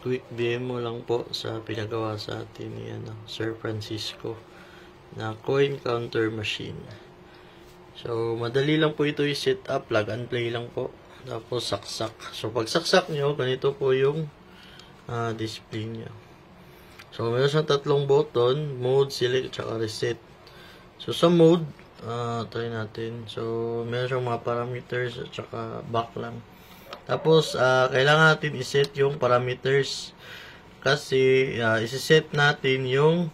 quick demo lang po sa pinagawa sa atin ni Sir Francisco na coin counter machine. So, madali lang po ito i-set up, plug and play lang po. Tapos, saksak. So, pag saksak nyo, ganito po yung display nyo. So, meron siyang tatlong button, mode, select, tsaka reset. So, sa mode, try natin. So, meron siyang mga parameters, tsaka back lang. Tapos, kailangan natin iset yung parameters. Kasi, isiset natin yung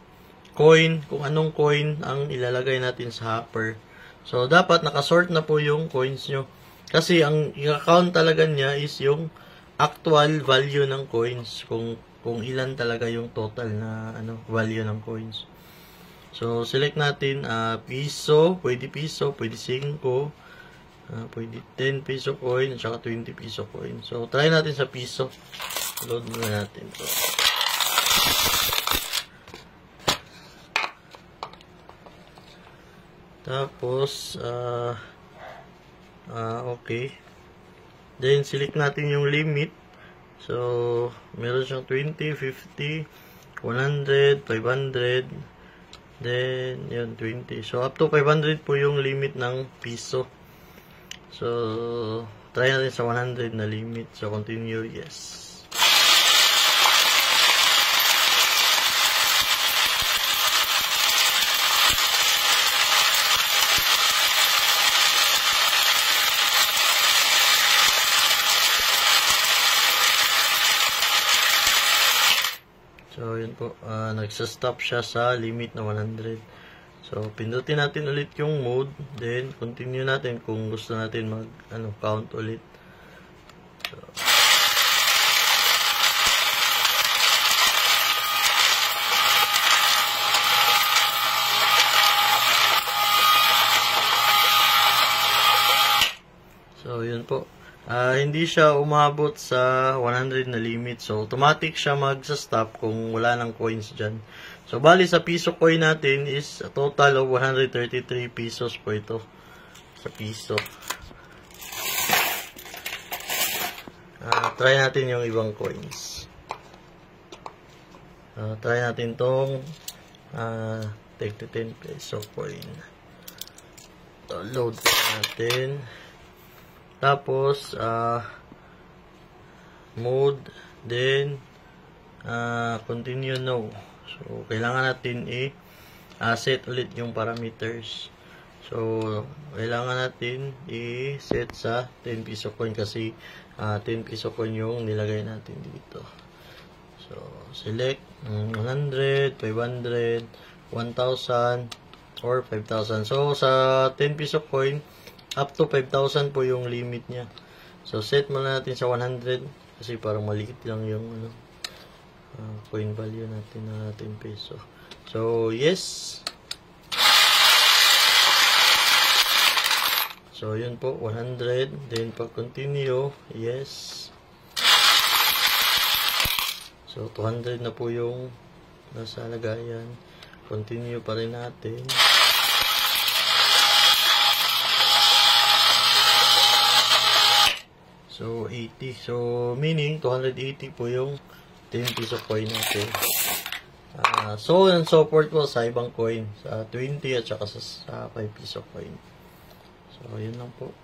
coin, kung anong coin ang ilalagay natin sa hopper. So, dapat nakasort na po yung coins nyo. Kasi, ang i-count talaga niya is yung actual value ng coins. Kung ilan talaga yung total na value ng coins. So, select natin piso, pwede 5, pwede 10 piso coin, at saka 20 piso coin. So, try natin sa piso. Load muna natin to. Tapos, okay. Then, select natin yung limit. So, meron siyang 20, 50, 100, 500, then, yun, 20. So, up to 500 po yung limit ng piso. So, try natin sa 100 na limit. So, continue, yes. So, yun po. Nagsa-stop siya sa limit na 100. So, pindutin natin ulit yung mode. Then, continue natin kung gusto natin count ulit. So, yun po. Hindi siya umabot sa 100 na limit. So, automatic siya magsa-stop kung wala ng coins dyan. So, bali sa piso coin natin is a total of 133 pesos po ito. Sa piso. Try natin yung ibang coins. Try natin tong take to 10 peso coin. Load natin. Tapos, mode, then, continue no. So, kailangan natin i-set ulit yung parameters. So, kailangan natin i-set sa 10 piso coin kasi 10 piso coin yung nilagay natin dito. So, select 100, 500, 1,000, or 5,000. So, sa 10 piso coin, up to 5,000 po yung limit niya. So, set muna natin sa 100 kasi parang maliit lang yung coin value natin na 10 peso. So, yes. So, yun po, 100. Then, pag continue, yes. So, 200 na po yung nasa lagayan. Continue pa rin natin. So, 80. So, meaning, 280 po yung 10 piso coin natin. So, yung support po sa ibang coin. Sa 20 at saka sa 5 piso coin. So, yun lang po.